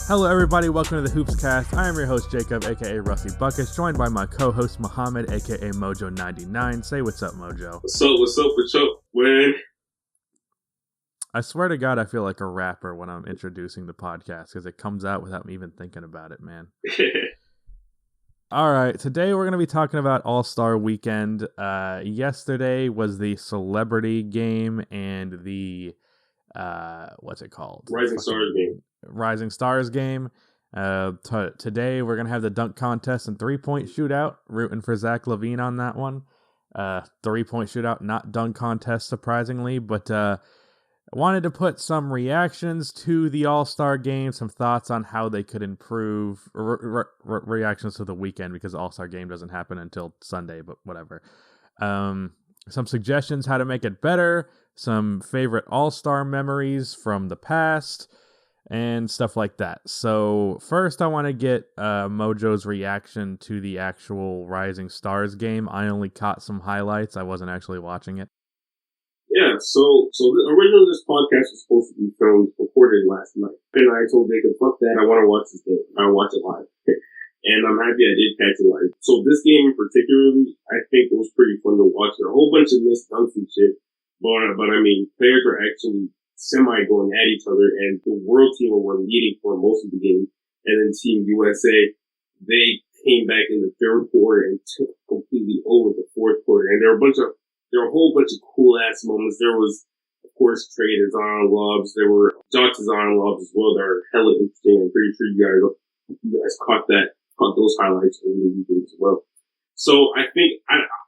Hello everybody, welcome to the HoopsCast. I am your host Jacob, aka Rusty Buckets, joined by my co-host Muhammad, aka Mojo99. Say what's up, Mojo. What's up, man? I swear to God, I feel like a rapper when I'm introducing the podcast because it comes out without me even thinking about it, man. Alright, today we're going to be talking about All-Star Weekend. Yesterday was the Celebrity Game and the, what's it called? Rising Stars game. Today we're going to have the dunk contest and 3-point shootout. Rooting for Zach LaVine on that one. 3-point shootout, not dunk contest, surprisingly. But wanted to put some reactions to the All-Star game, some thoughts on how they could improve, reactions to the weekend because the All-Star game doesn't happen until Sunday, but whatever. Some suggestions how to make it better, some favorite All-Star memories from the past, and stuff like that. So first I want to get Mojo's reaction to the actual Rising Stars game. I only caught some highlights. I wasn't actually watching it. Yeah, so originally this podcast was supposed to be recorded last night. And I told Jacob, fuck that, I want to watch this game. I want to watch it live. And I'm happy I did catch it live. So this game particularly, I think it was pretty fun to watch. There are a whole bunch of missed dunks and shit. But I mean, players are actually semi going at each other, and the world team were leading for most of the game. And then Team USA, they came back in the third quarter and took completely over the fourth quarter. And there were a whole bunch of cool ass moments. There was, of course, Trey Zion lobs. There were Josh Zion lobs as well. They're hella interesting. I'm pretty sure you guys caught those highlights over the weekend as well. So I think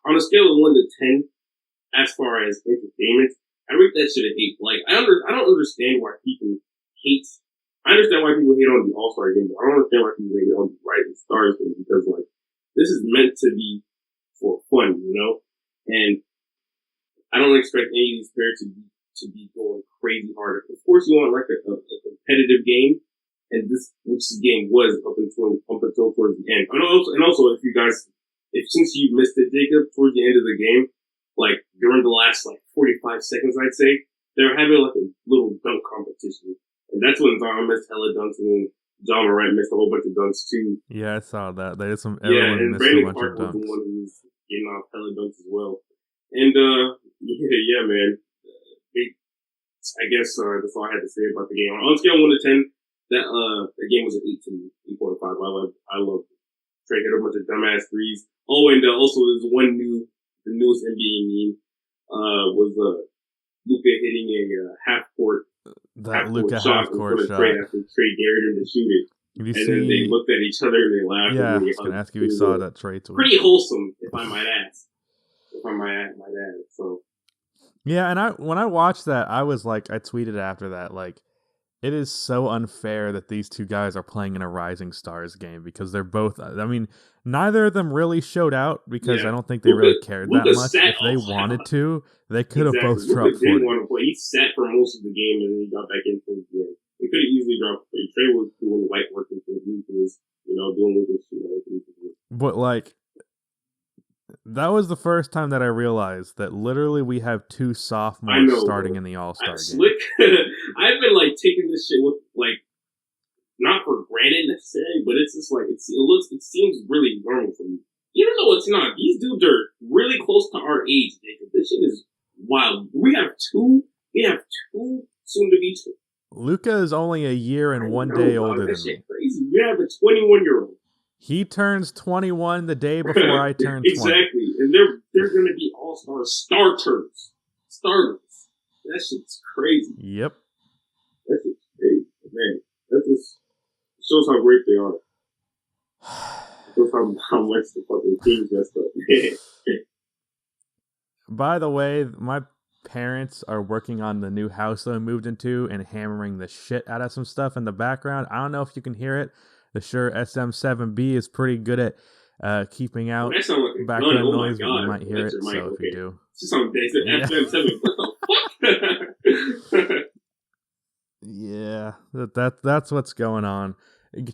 on a scale of 1 to 10, as far as entertainment, I rate that shit at 8. Like I don't understand why people hate. I understand why people hate on the All-Star game, but I don't understand why people hate on the Rising Stars game because like this is meant to be for fun, you know, and I don't expect any of these players to be going crazy hard. Of course, you want like a competitive game, and this game was up until towards the end. And also, if since you missed it, Jacob, towards the end of the game, like during the last like 45 seconds, I'd say they were having like a little dunk competition, and that's when Zion missed hella dunks, and then John Morant missed a whole bunch of dunks too. Yeah, I saw that. They had some. And missed Brandon a bunch Clark of dunks. was the one who was getting off hella dunks as well. And yeah, man. I guess that's all I had to say about the game. On a scale of 1 to 10, the game was an 8 to me, 8.5. I love Trey hit a bunch of dumbass threes. Oh, and also there's the newest NBA meme was Luka hitting a half court half-court shot. Trey after Trey dared him to shoot it. Then they looked at each other and they laughed. Yeah, and I was going to ask if you saw that Trey tweet. Pretty wholesome, if I might add. So yeah, and when I watched that, I was like, I tweeted after that, like, it is so unfair that these two guys are playing in a Rising Stars game because they're both. I mean, neither of them really showed out because I don't think they really cared that much. If they wanted to, they could have both dropped 40. Didn't want to play. He sat for most of the game and then he got back in for the game. They could have easily dropped 40. Trey was doing white work and he was, doing with this. But like. That was the first time that I realized that literally we have two sophomores starting in the All-Star game. I've been like taking this shit with like not for granted necessarily, but it's just like it seems really normal for me. Even though it's not. These dudes are really close to our age, Jacob. This shit is wild. We have two soon to be two. Luka is only a year and 1 day older than me. Crazy. We have a 21-year-old. He turns 21 the day before I turn 20. Exactly. And they're going to be all-star starters. That shit's crazy. Yep. That shit's crazy. Man, that just shows how great they are. Shows how much the fucking team's messed up. By the way, my parents are working on the new house that I moved into and hammering the shit out of some stuff in the background. I don't know if you can hear it. The Shure SM7B is pretty good at keeping out background noise, but you might hear it, so if you do. Yeah, that's what's going on.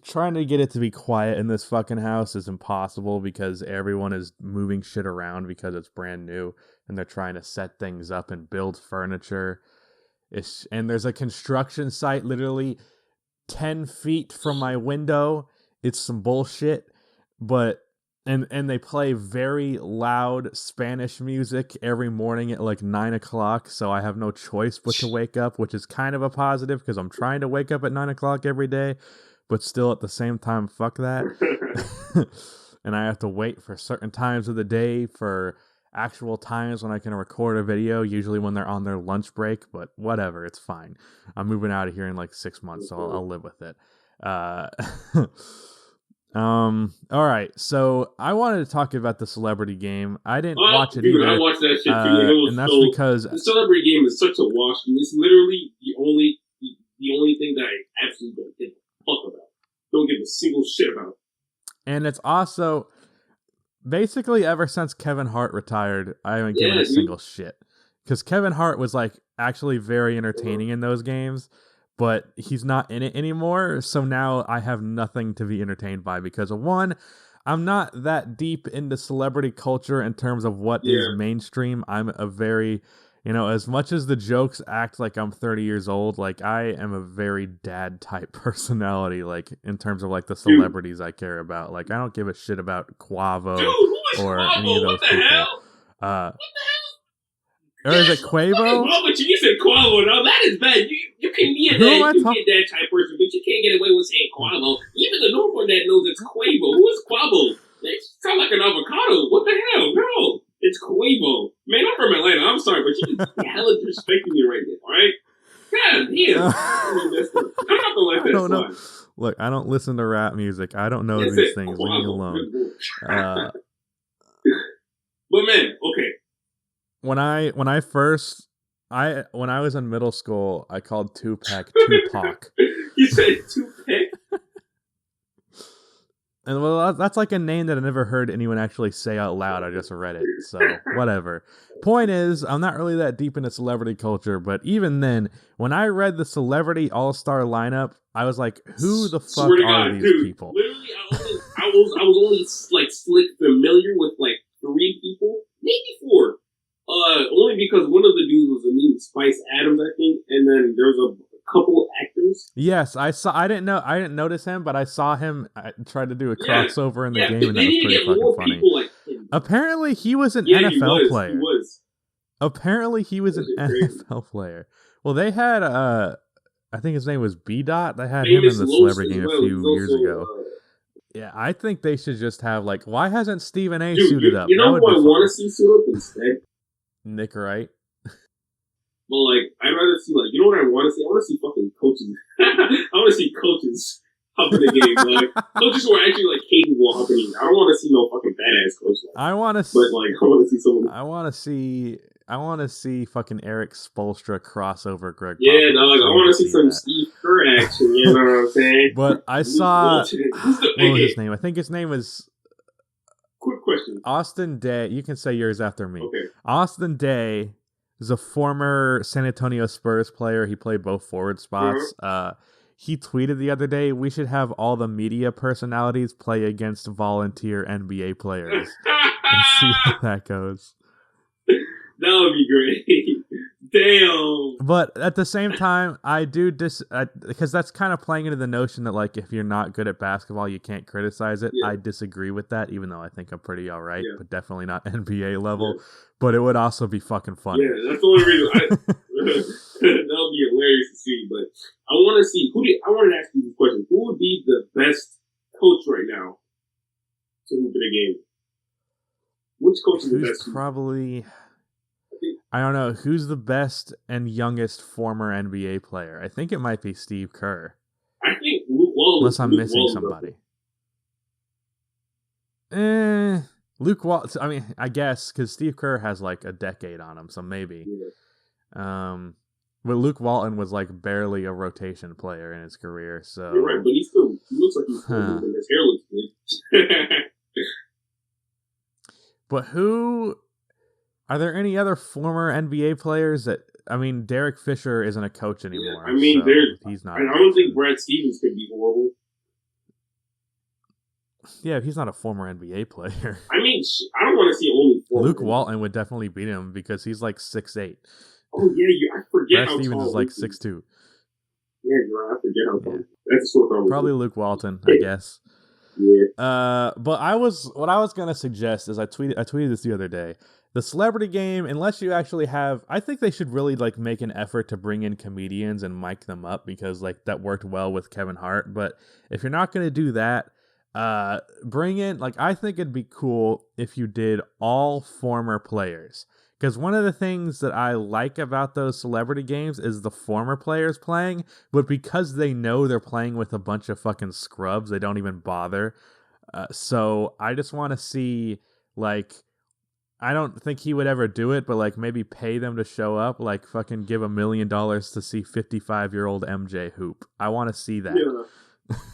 Trying to get it to be quiet in this fucking house is impossible because everyone is moving shit around because it's brand new and they're trying to set things up and build furniture. And there's a construction site literally 10 feet from my window. It's some bullshit, but and they play very loud Spanish music every morning at like 9 o'clock, so I have no choice but to wake up, which is kind of a positive because I'm trying to wake up at 9 o'clock every day, but still at the same time, fuck that. And I have to wait for certain times of the day for actual times when I can record a video, usually when they're on their lunch break, but whatever, it's fine. I'm moving out of here in like 6 months, so I'll live with it. All right, so I wanted to talk about the Celebrity Game. I didn't watch it either. I watched that shit too, and that's because the Celebrity Game is such a wash. It's literally the only thing that I absolutely don't give a fuck about. Don't give a single shit about. And it's also basically ever since Kevin Hart retired, I haven't given a single shit. Because Kevin Hart was like actually very entertaining in those games, but he's not in it anymore. So now I have nothing to be entertained by because of one, I'm not that deep into celebrity culture in terms of what is mainstream. I'm a very, as much as the jokes act like I'm 30 years old, like I am a very dad type personality, like in terms of like the celebrities I care about. Like I don't give a shit about Quavo or Quavo? Any of those what the people. Hell? What the hell? Or is it Quavo? Wrong with you? You said Quavo. No, that is bad. You can be a that type person, but you can't get away with saying Quavo. Even the normal dad knows it's Quavo. Who is Quavo? They sound like an avocado. What the hell? No, it's Quavo. Man, I'm from Atlanta. I'm sorry, but you just hella disrespecting me right now. All right? God damn. I'm not gonna let that slide. Look, I don't listen to rap music. I don't know these things. Leave me alone. But man, okay. When I was in middle school, I called Tupac Tupac. You said Tupac? And well, that's like a name that I never heard anyone actually say out loud. I just read it, so whatever. Point is, I'm not really that deep into celebrity culture, but even then, when I read the Celebrity AllStar lineup, I was like, "Who the fuck are these people?" Literally, I was only like slick familiar with like 3 people, maybe 4. Only because one of the dudes was a name Spice Adams, I think, and then there's a couple actors. Yes, I saw. I didn't notice him, but I saw him try to do a crossover in the game, and that was pretty fucking funny. Like apparently, he was an NFL player. He was. Apparently, he was an NFL player. Well, they had I think his name was B. Dot. They had him in the Celebrity Game a few years ago. Yeah, I think they should just have like. Why hasn't Stephen A. suited up? You know who I want to see suit up instead? Nick Wright. Well, like, I'd rather see, like, you know what I want to see? I want to see fucking coaches. I want to see coaches hop in the game. Like, coaches who are actually, like, capable of hopping in. I don't want to see no fucking badass coach. Like, I want to see. But, like, I want to see someone. I want to see fucking Eric Spoelstra crossover Greg. Yeah, dog. I want to see some Steve Kerr action. You know what I'm saying? But I saw. What was his name? I think his name was. Quick question. Austin Daye. You can say yours after me. Okay. Austin Daye is a former San Antonio Spurs player. He played both forward spots. He tweeted the other day, we should have all the media personalities play against volunteer NBA players and see how that goes. That would be great. Damn. But at the same time, I do because that's kind of playing into the notion that like if you're not good at basketball, you can't criticize it. Yeah. I disagree with that, even though I think I'm pretty all right, but definitely not NBA level. Yeah. But it would also be fucking funny. Yeah, that's the only reason. That would be hilarious to see. But I want to see I want to ask you this question: who would be the best coach right now to hoop in a game? Which coach is the best? Probably. I don't know. Who's the best and youngest former NBA player? I think it might be Steve Kerr. I think Luke Walton. Unless I'm missing somebody. Luke Walton. I mean, I guess, because Steve Kerr has like a decade on him, so maybe. Yeah. But Luke Walton was like barely a rotation player in his career, so. You're right, but he looks like he's and his hair looks good. But who... Are there any other former NBA players that... I mean, Derek Fisher isn't a coach anymore. Yeah, I mean, so he's not. I don't think Brad Stevens could be horrible. Yeah, he's not a former NBA player. I mean, I don't want to see only former. Luke Walton would definitely beat him because he's like 6'8". Oh, yeah, I forget Brad Stevens is like 6'2". Yeah, Yeah, Durant. I forget how far. That's a sore thumb. Probably Luke Walton, I guess. Yeah. But what I was gonna suggest is I tweeted this the other day. The celebrity game, unless you actually have, I think they should really like make an effort to bring in comedians and mic them up because like that worked well with Kevin Hart. But if you're not gonna do that, bring in like I think it'd be cool if you did all former players. Because one of the things that I like about those celebrity games is the former players playing, but because they know they're playing with a bunch of fucking scrubs, they don't even bother. So I just want to see, like, I don't think he would ever do it, but like maybe pay them to show up, like fucking give $1 million to see 55-year-old MJ hoop. I want to see that. Yeah.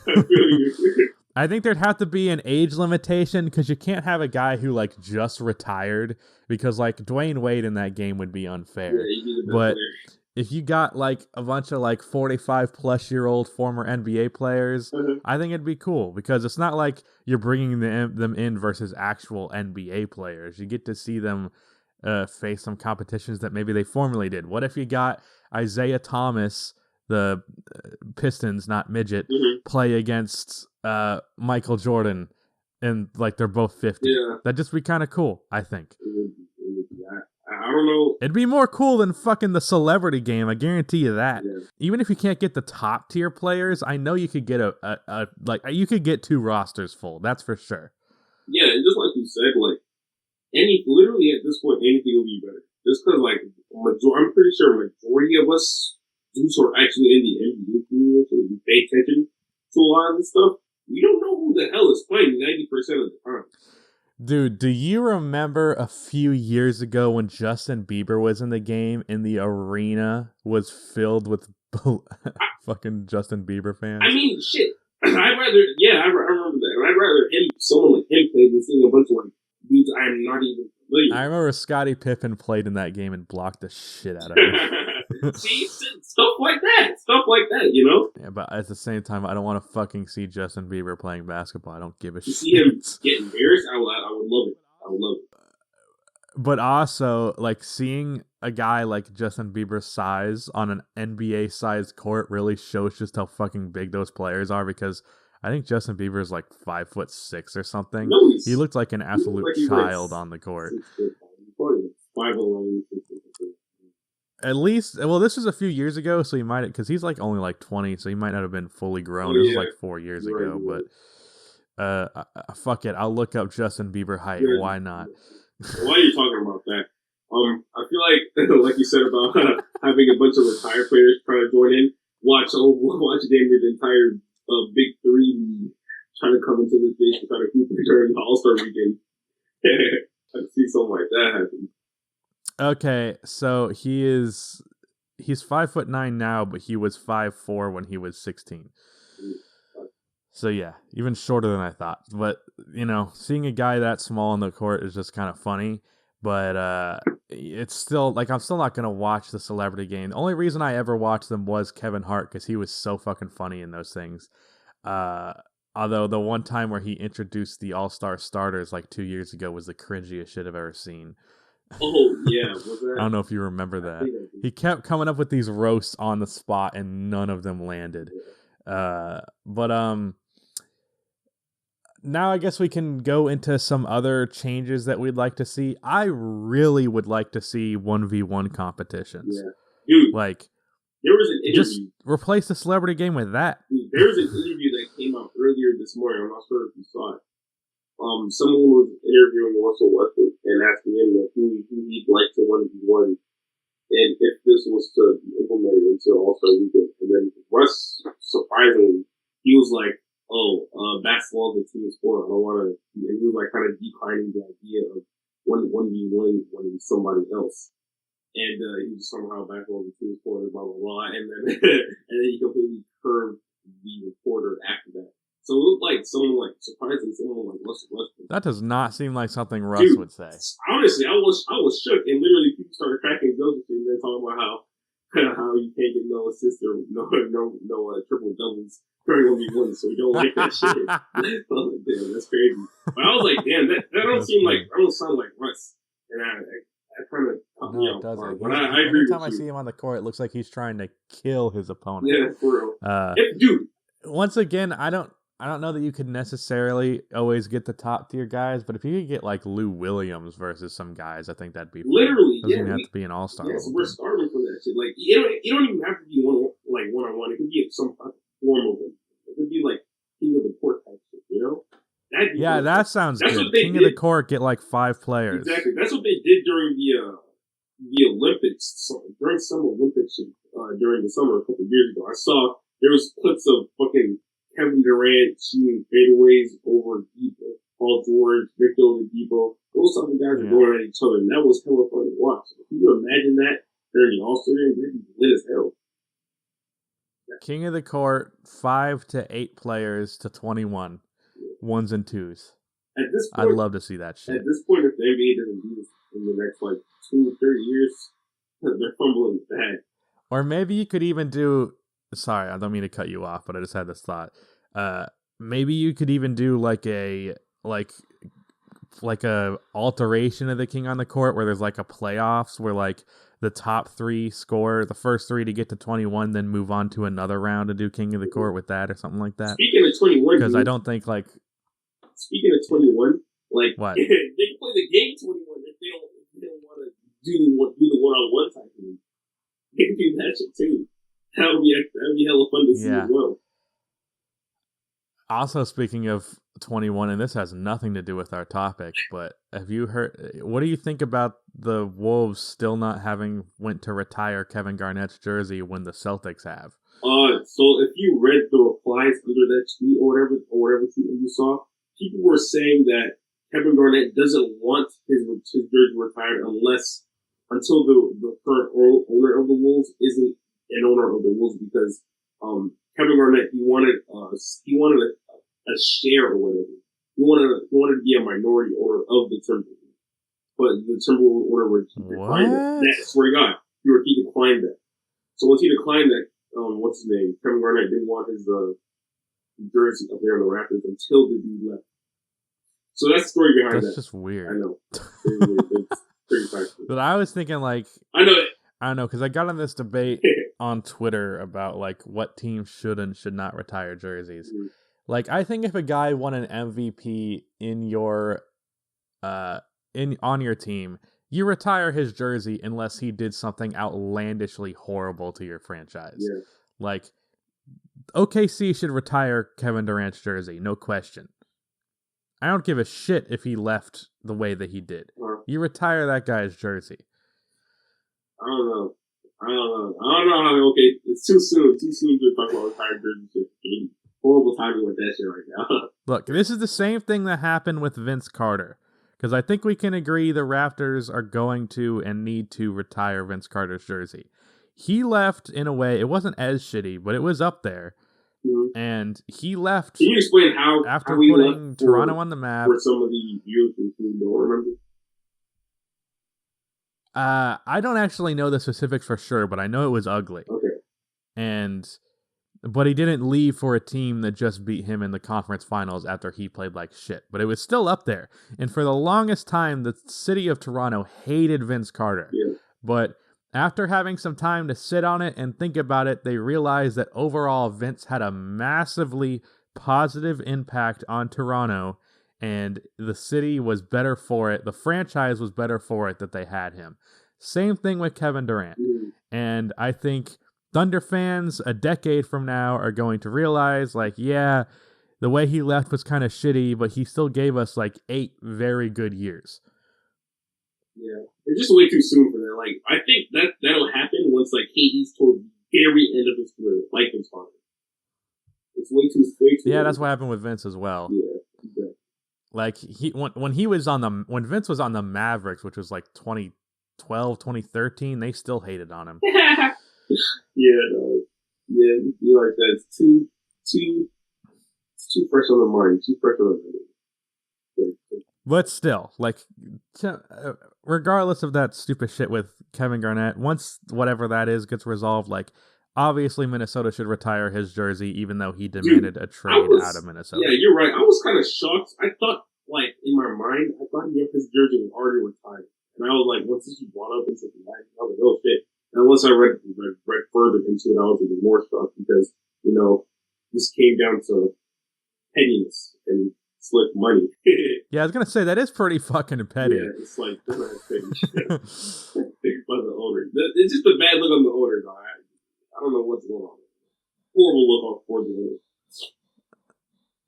I feel you. I think there'd have to be an age limitation because you can't have a guy who like just retired because like Dwayne Wade in that game would be unfair. Yeah, but if you got like a bunch of like 45-plus-year-old former NBA players, I think it'd be cool because it's not like you're bringing them in versus actual NBA players. You get to see them face some competitions that maybe they formerly did. What if you got Isaiah Thomas, the Pistons, not midget, play against Michael Jordan, and like they're both 50. Yeah. That'd just be kind of cool, I think. I don't know. It'd be more cool than fucking the celebrity game. I guarantee you that. Yeah. Even if you can't get the top tier players, I know you could get you could get 2 rosters full. That's for sure. Yeah, and just like you said, like literally at this point, anything will be better. Just because, like, I'm pretty sure majority of us who are actually in the NBA community, we pay attention to a lot of this stuff. We don't know who the hell is playing 90% of the time. Dude, do you remember a few years ago when Justin Bieber was in the game and the arena was filled with fucking Justin Bieber fans? I mean, shit. I remember that. I'd rather someone like him play than seeing a bunch of like dudes I'm not even familiar with. I remember Scottie Pippen played in that game and blocked the shit out of it. See, stuff like that, you know? Yeah, but at the same time, I don't want to fucking see Justin Bieber playing basketball. I don't give a shit. See him get embarrassed, I would love it. But also, like, seeing a guy like Justin Bieber's size on an NBA-sized court really shows just how fucking big those players are, because I think Justin Bieber is like 5'6" or something. No, he looked like an absolute child on the court. 5'11". At least, well, this was a few years ago, so he might, because he's like only like 20, so he might not have been fully grown. This was like 4 years ago, but fuck it, I'll look up Justin Bieber height. Yeah. Why not? Why are you talking about that? I feel like you said about having a bunch of retired players trying to join in. Watch damn the entire Big Three trying to come into this bitch and try to hoop during the AllStar weekend. I can see something like that happen. Okay, so he's 5'9" now, but he was 5'4" when he was 16. So yeah, even shorter than I thought. But you know, seeing a guy that small on the court is just kind of funny. But it's still like I'm still not gonna watch the celebrity game. The only reason I ever watched them was Kevin Hart because he was so fucking funny in those things. Although the one time where he introduced the All-Star starters like 2 years ago was the cringiest shit I've ever seen. Oh yeah, was that? I don't know if you remember that. He kept coming up with these roasts on the spot, and none of them landed. But now I guess we can go into some other changes that we'd like to see. I really would like to see 1v1 competitions. Yeah, dude. Like, there was an interview. Just replace the celebrity game with that. Dude, there was an interview that came out earlier this morning. I'm not sure if you saw it. Someone was interviewing Russell Westbrook and asking him who he'd like to 1v1, and if this was to be implemented into All-Star Weekend. And then Russ, surprisingly, he was like, basketball is a team sport. I don't want to. And he was like kind of declining the idea of 1v1 when somebody else. And he was somehow basketball is a team sport, blah blah blah. And then and then he completely curved the reporter after that. So it looked like surprisingly someone like Russell Westbrook. That does not seem like something Russ would say. Honestly, I was shook, and literally people started cracking jokes and they're talking about how you can't get no assist or no triple doubles during 1v1, so you don't like that shit. I was like, damn, that's crazy. But I was like, damn, that don't sound like Russ. And I kind of doesn't. I agree anytime with I see him on the court, it looks like he's trying to kill his opponent. Yeah, for real. Dude. Once again, I don't know that you could necessarily always get the top tier guys, but if you could get like Lou Williams versus some guys, I think that'd be fun. Literally. Doesn't even have to be an all-star. Yeah, so we're starving for that shit. Like you don't even have to be one-on-one. It could be some form of it. It could be like King of the Court type shit, you know? That sounds good. King of the Court, get like 5 players. Exactly. That's what they did during the Olympics. During some Olympics during the summer a couple of years ago. I saw there was clips of fucking Kevin Durant shooting fadeaways over Paul George, Victor Oladipo. Those type of guys were going at each other, and that was hella fun to watch. Can you imagine that during the All-Star Game? That'd be lit as hell. King of the Court, 5 to 8 players to 21. 1s and 2s. At this point, I'd love to see that shit. At this point, if the NBA doesn't do this in the next 2 or 3 years, they're fumbling bad. Or maybe you could even do. Sorry, I don't mean to cut you off, but I just had this thought. Maybe you could even do like a alteration of the King on the Court where there's like a playoffs where like the top 3 score the first 3 to get to 21, then move on to another round to do King of the Court with that or something like that. Speaking of 21, because I don't think like. Speaking of 21, like what? They can play the game 21 if they don't want to do the one-on-one type of thing. They can do that shit too. That'd be hella fun to see as well. Also, speaking of 21, and this has nothing to do with our topic, but have you heard? What do you think about the Wolves still not having went to retire Kevin Garnett's jersey when the Celtics have? So if you read the replies under that tweet or whatever tweet you saw, people were saying that Kevin Garnett doesn't want his jersey retired until the current owner of the Wolves isn't an owner of the Wolves, because Kevin Garnett he wanted a share or whatever. He wanted to be a minority owner of the Timberwolves, but the Timberwolves owner would decline that. I swear to God, he declined that. So once he declined that, what's his name? Kevin Garnett didn't want his jersey up there on the Raptors until the dude left. So that's the story behind that. That's just weird. I know. It's pretty fascinating. But I was thinking I don't know, because I got on this debate on Twitter about like what teams should and should not retire jerseys. Mm-hmm. Like, I think if a guy won an MVP in your on your team, you retire his jersey unless he did something outlandishly horrible to your franchise. Yeah. Like, OKC should retire Kevin Durant's jersey, no question. I don't give a shit if he left the way that he did. You retire that guy's jersey. I don't know how, okay, it's too soon to talk about retired jersey shit. Horrible timing with that shit right now. Look, this is the same thing that happened with Vince Carter. Because I think we can agree the Raptors are going to and need to retire Vince Carter's jersey. He left in a way, it wasn't as shitty, but it was up there. Mm-hmm. And he left. Can you explain after how he putting left Toronto on the map? For some of the viewers who don't remember? I don't actually know the specifics for sure, but I know it was ugly. Okay. But he didn't leave for a team that just beat him in the conference finals after he played like shit. But it was still up there. And for the longest time, the city of Toronto hated Vince Carter. Yeah. But after having some time to sit on it and think about it, they realized that overall Vince had a massively positive impact on Toronto, and the city was better for it. The franchise was better for it that they had him. Same thing with Kevin Durant. Mm. And I think Thunder fans a decade from now are going to realize, like, yeah, the way he left was kind of shitty, but he still gave us like 8 very good years. Yeah, it's just way too soon for that. Like, I think that'll happen once like he's toward the very end of his career, like his father. It's way too. Yeah, that's what happened with Vince as well. Yeah, exactly. Like when Vince was on the Mavericks, which was like 2012, 2013, they still hated on him. Yeah, you like that. It's too fresh on the mind. Too fresh on the mind. But still, like, regardless of that stupid shit with Kevin Garnett, once whatever that is gets resolved, like, obviously Minnesota should retire his jersey, even though he demanded a trade out of Minnesota. Yeah, you're right. I was kind of shocked. I thought, like, in my mind, his jersey was already retired And I was like, once this was brought up into the life, I was like, oh shit. And once I read further into it, I was even more shocked because, you know, this came down to pettiness and slick money. Yeah, I was gonna say that is pretty fucking petty. Yeah, it's like that's not petty shit. By the owner, it's just a bad look on the owner, dog. I don't know what's going on. Horrible look on for the owner.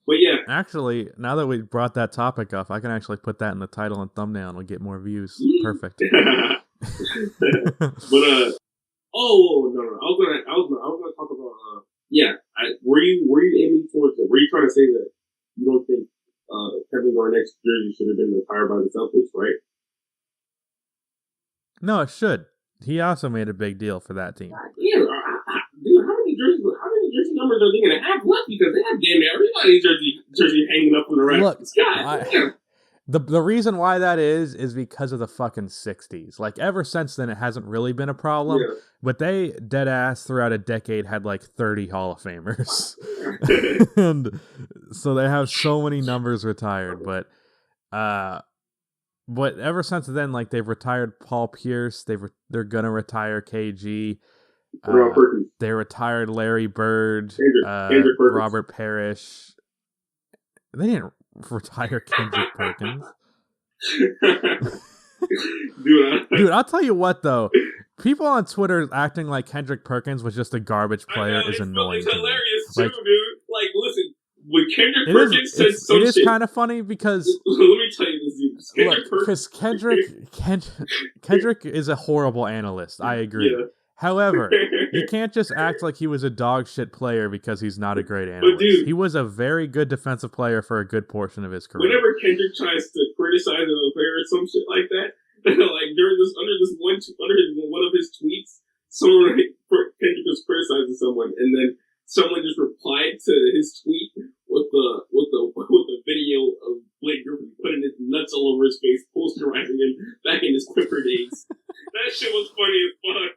But yeah, actually, now that we brought that topic up, I can actually put that in the title and thumbnail, and we'll get more views. Perfect. But oh no, I was gonna talk about were you aiming towards were you trying to say that you don't think Kevin Garnett's jersey should have been retired by the Celtics, right? No, it should. He also made a big deal for that team. Yeah, dude, how many jersey numbers are they gonna have left? Because they have damn near everybody's jersey hanging up on the rack. Look, the reason why that is because of the fucking 60s. Like, ever since then, it hasn't really been a problem. Yeah. But they, dead ass, throughout a decade, had like 30 Hall of Famers. And so they have so many numbers retired. But ever since then, like, they've retired Paul Pierce. They're going to retire KG. They retired Larry Bird, Kendrick Robert Parrish. They didn't retire Kendrick Perkins. Dude, I'll tell you what though. People on Twitter acting like Kendrick Perkins was just a garbage player is annoying. It's hilarious too, dude. Like, listen, when Kendrick Perkins said some shit, it is kind of funny because let me tell you this, dude. Because Kendrick is a horrible analyst. I agree. Yeah. However, you can't just act like he was a dog shit player because he's not a great analyst. But dude, he was a very good defensive player for a good portion of his career. Whenever Kendrick tries to criticize a player or some shit like that, like under one of his tweets, Kendrick was criticizing someone, and then someone just replied to his tweet with the video of Blake Griffin putting his nuts all over his face, posterizing him back in his Clipper days. That shit was funny as fuck.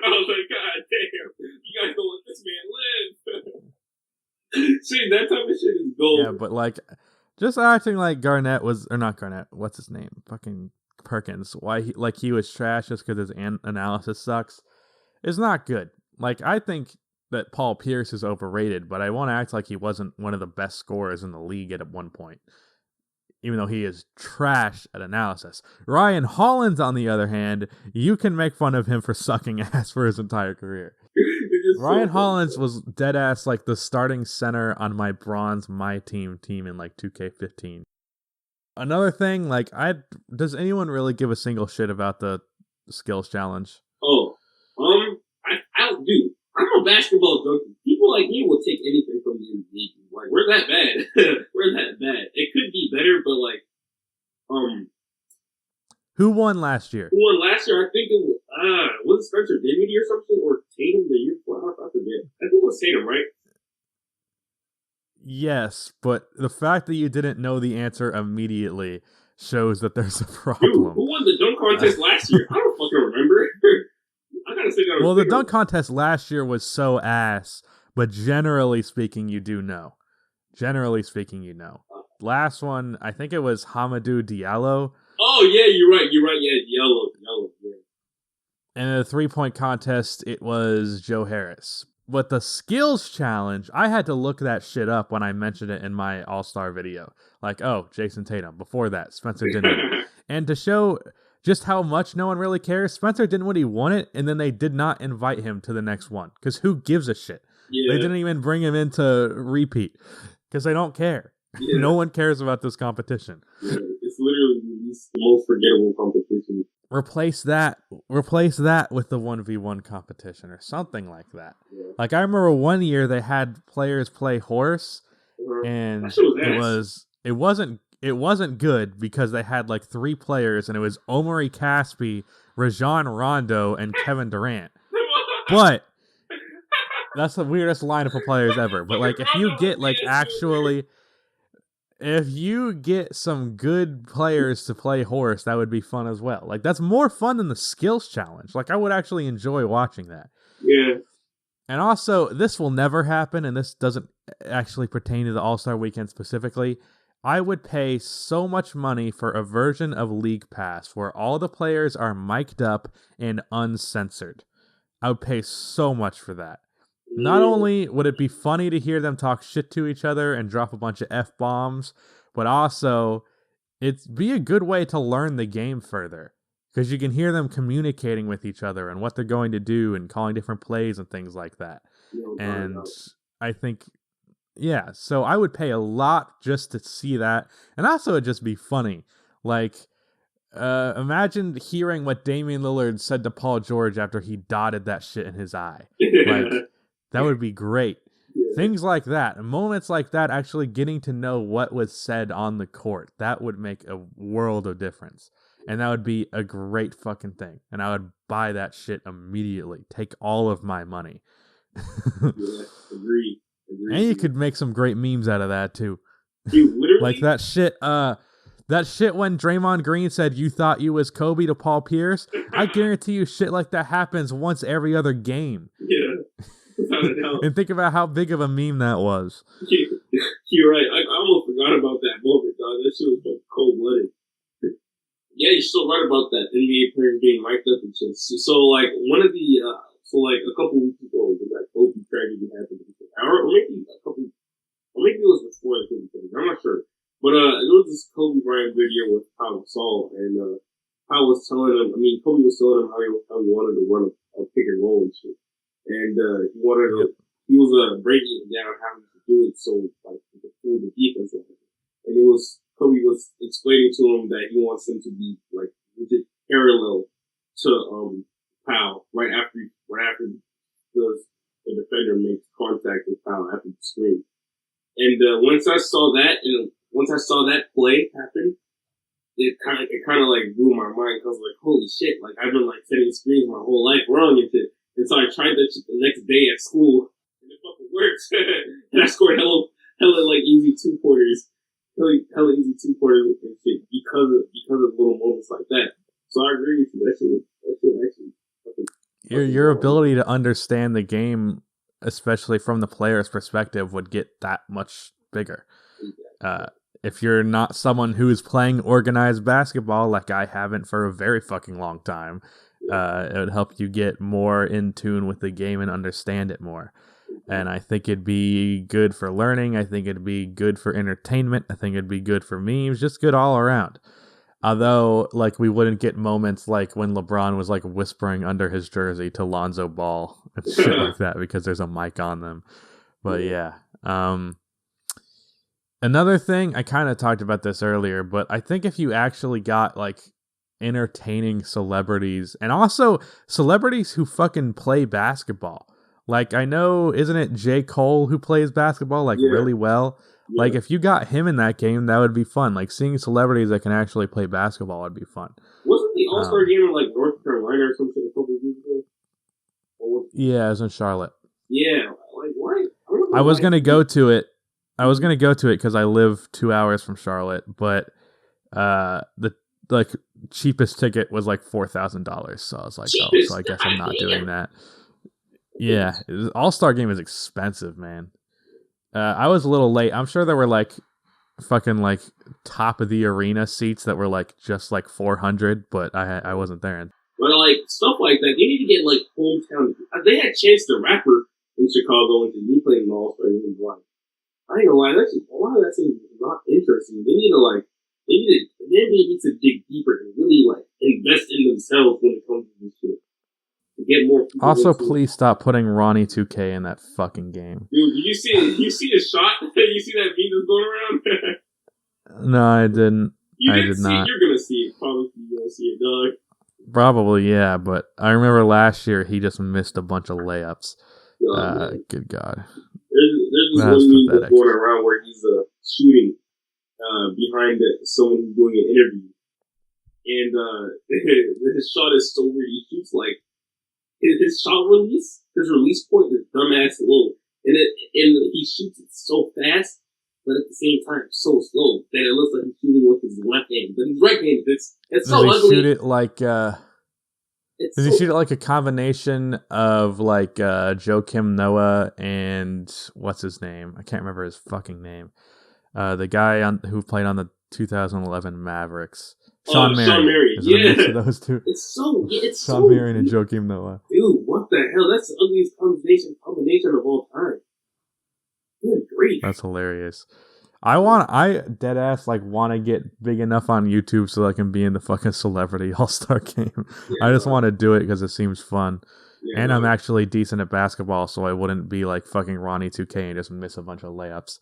I was like, God damn, you guys don't let this man live. See, that type of shit is gold. Yeah, but like, just acting like Garnett was, or not Garnett, what's his name? Fucking Perkins. Why he was trash just because his analysis sucks is not good. Like, I think that Paul Pierce is overrated, but I won't act like he wasn't one of the best scorers in the league at one point, even though he is trash at analysis. Ryan Hollins, on the other hand, you can make fun of him for sucking ass for his entire career. Ryan Hollins was dead ass like the starting center on my bronze My Team in like 2K15. Another thing, like, does anyone really give a single shit about the skills challenge? Oh, I do. I'm a basketball junkie. People like me will take anything from the NBA. Like, we're that bad. We're that bad. It could be better, but like, who won last year? Who won last year? I think it was Spencer Dinwiddie or something, or Tatum the year before. I forget. I think it was Tatum, right? Yes, but the fact that you didn't know the answer immediately shows that there's a problem. Dude, who won the dunk contest last year? I don't fucking remember. I gotta say that. Well, the dunk contest last year was so ass, but generally speaking, you do know. Generally speaking, you know. Last one, I think it was Hamidou Diallo. Oh, yeah, you're right. Yeah, Diallo, yeah. And in the 3-point contest, it was Joe Harris. But the skills challenge, I had to look that shit up when I mentioned it in my All-Star video. Like, oh, Jason Tatum. Before that, Spencer Dinwiddie. And to show just how much no one really cares, Spencer Dinwiddie won it, and then they did not invite him to the next one. Because who gives a shit? Yeah. They didn't even bring him in to repeat. Because they don't care. Yeah. No one cares about this competition. Yeah, it's literally the most forgettable competition. Replace that with the 1v1 competition or something like that. Yeah. Like, I remember one year they had players play horse, and it wasn't good because they had like 3 players, and it was Omari Caspi, Rajon Rondo, and Kevin Durant. But that's the weirdest lineup of players ever. But like, if you get some good players to play horse, that would be fun as well. Like, that's more fun than the skills challenge. Like, I would actually enjoy watching that. Yeah. And also, this will never happen, and this doesn't actually pertain to the All-Star Weekend specifically. I would pay so much money for a version of League Pass where all the players are mic'd up and uncensored. I would pay so much for that. Not only would it be funny to hear them talk shit to each other and drop a bunch of F-bombs, but also it'd be a good way to learn the game further. Because you can hear them communicating with each other and what they're going to do and calling different plays and things like that. And I think, yeah, so I would pay a lot just to see that. And also it'd just be funny. Like, imagine hearing what Damian Lillard said to Paul George after he dotted that shit in his eye. Like, that would be great. Yeah. Things like that, moments like that, actually getting to know what was said on the court, that would make a world of difference. And that would be a great fucking thing. And I would buy that shit immediately. Take all of my money. Yeah, agree. And you could make some great memes out of that too. Dude, literally? Like that shit when Draymond Green said you thought you was Kobe to Paul Pierce. I guarantee you shit like that happens once every other game. Yeah. And think about how big of a meme that was. You're right. I almost forgot about that moment, dog. That shit was like cold-blooded. Yeah, you're still right about that NBA player getting mic'd up and shit. So, like, one of the, a couple weeks ago, that Kobe tragedy happened. Or maybe it was before the Kobe tragedy. I'm not sure. But, there was this Kobe Bryant video with Pau Gasol, and, Kobe was telling him how he wanted to run a pick and roll and shit. And, he was breaking it down how he could do it so, like, he could fool the defense. And Kobe was explaining to him that he wants him to be like parallel to Powell right after the defender makes contact with Powell after the screen. And once I saw that play happen, it kind of like blew my mind because like holy shit, like I've been like setting screens my whole life wrong and shit. And so I tried that shit the next day at school and it fucking worked. And I scored hella like easy 2-pointers. Hella easy 2-pointers and shit because of little moments like that. So I agree with you. That shit actually your ability to understand the game, especially from the player's perspective, would get that much bigger. If you're not someone who's playing organized basketball, like I haven't for a very fucking long time, it would help you get more in tune with the game and understand it more. And I think it'd be good for learning. I think it'd be good for entertainment. I think it'd be good for memes. Just good all around. Although, like, we wouldn't get moments like when LeBron was, like, whispering under his jersey to Lonzo Ball and shit like that because there's a mic on them. But, yeah. Another thing, I kind of talked about this earlier, but I think if you actually got, like, entertaining celebrities and also celebrities who fucking play basketball. Like, I know, isn't it J. Cole who plays basketball, like, really well? Yeah. Like, if you got him in that game, that would be fun. Like, seeing celebrities that can actually play basketball would be fun. Wasn't the AllStar Game in, like, North Carolina or something a couple of years ago? Yeah, it was in Charlotte. Yeah, like, why? I was going to go to it. Because I live 2 hours from Charlotte, but the, like, cheapest ticket was, like, $4,000. So I was like, so I guess I'm not doing that. Yeah, AllStar Game is expensive, man. I was a little late. I'm sure there were like fucking like top of the arena seats that were like just like 400, but I wasn't there. But like stuff like that, they need to get like hometown. They had Chance the Rapper in Chicago and he played in the AllStar Game. Like, I ain't gonna lie, that's just, a lot of that is not interesting. The NBA needs to dig deeper and really like invest in themselves when it comes to this shit. Get more also, please stop putting Ronnie 2K in that fucking game. Dude, you see a shot? You see that meme that's going around? No, I didn't. I did not. You're gonna see it. Probably you're gonna see it, dog. Probably, yeah. But I remember last year he just missed a bunch of layups. Good God. There's this one meme that's going around where he's shooting behind someone who's doing an interview, and his shot is so weird. He shoots like. His shot release, his release point is dumbass low, and he shoots it so fast, but at the same time so slow that it looks like he's shooting with his left hand, but he's right-handed. It's so ugly. Does he shoot it like? Does he shoot it like a combination of like Joakim Noah and what's his name? I can't remember his fucking name. The guy who played on the 2011 Mavericks. Sean Marion. Is it a mix of those two? It's Sean Marion and Joakim Noah. Dude, what the hell? That's the ugliest combination of all time. Good grief. That's hilarious. I dead ass want to get big enough on YouTube so I can be in the fucking celebrity All-Star game. Yeah, I just want to do it because it seems fun. Yeah, and I'm actually decent at basketball, so I wouldn't be like fucking Ronnie 2K and just miss a bunch of layups.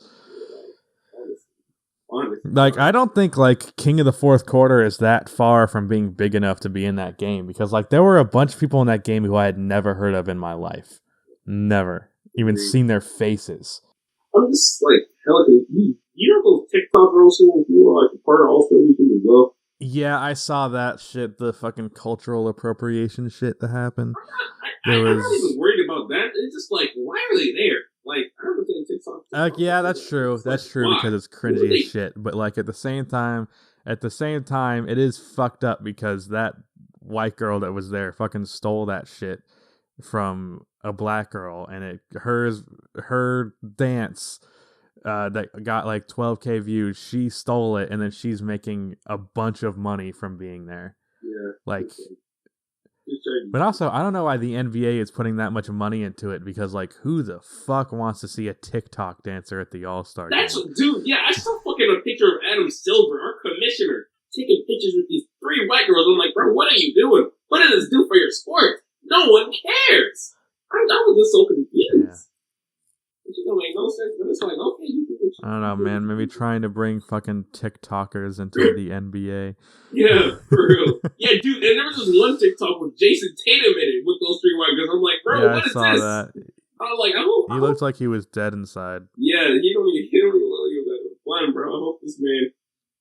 Honestly. I don't think King of the Fourth Quarter is that far from being big enough to be in that game because there were a bunch of people in that game who I had never heard of in my life. Never. Even seen their faces. I'm just hell, you know those TikTok girls who were part of All-Star Weekend as well? Yeah, I saw that shit, the fucking cultural appropriation shit that happened. I'm not even worried about that. It's just why are they there? I don't think TikTok. Yeah, that's true. That's true because it's cringy as shit. But at the same time, it is fucked up because that white girl that was there fucking stole that shit from a black girl, and her dance that got 12K views, she stole it, and then she's making a bunch of money from being there. Yeah. But also, I don't know why the NBA is putting that much money into it because, who the fuck wants to see a TikTok dancer at the All-Star game? Dude, yeah, I saw fucking a picture of Adam Silver, our commissioner, taking pictures with these 3 white girls. I'm like, bro, what are you doing? What does this do for your sport? No one cares. I was just so confused. Yeah. It don't make no sense, but it's okay, you do it. I don't know, man. Maybe trying to bring fucking TikTokers into the NBA. Yeah, for real. Yeah, dude, and there was this one TikTok with Jason Tatum in it with those 3 white girls. I'm like, bro, what is this? I saw that. I was like, he looked like he was dead inside. Yeah, he don't even look like fun, bro. I hope this man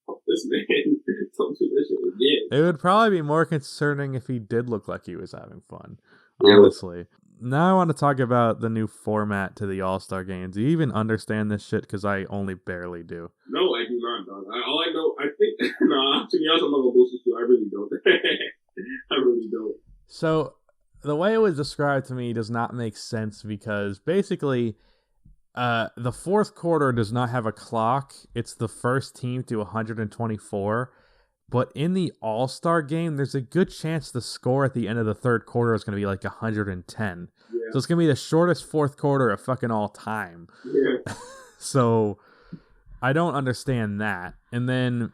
don't do that shit again. It would probably be more concerning if he did look like he was having fun. Honestly. Now I want to talk about the new format to the All-Star Games. Do you even understand this shit? Because I only barely do. No, I do not, dog. All I know, I think, to be honest, I'm not going to bullshit you. I really don't. I really don't. So, the way it was described to me does not make sense because basically, the fourth quarter does not have a clock. It's the first team to 124. But in the All-Star game, there's a good chance the score at the end of the third quarter is going to be 110. Yeah. So it's going to be the shortest fourth quarter of fucking all time. Yeah. So I don't understand that. And then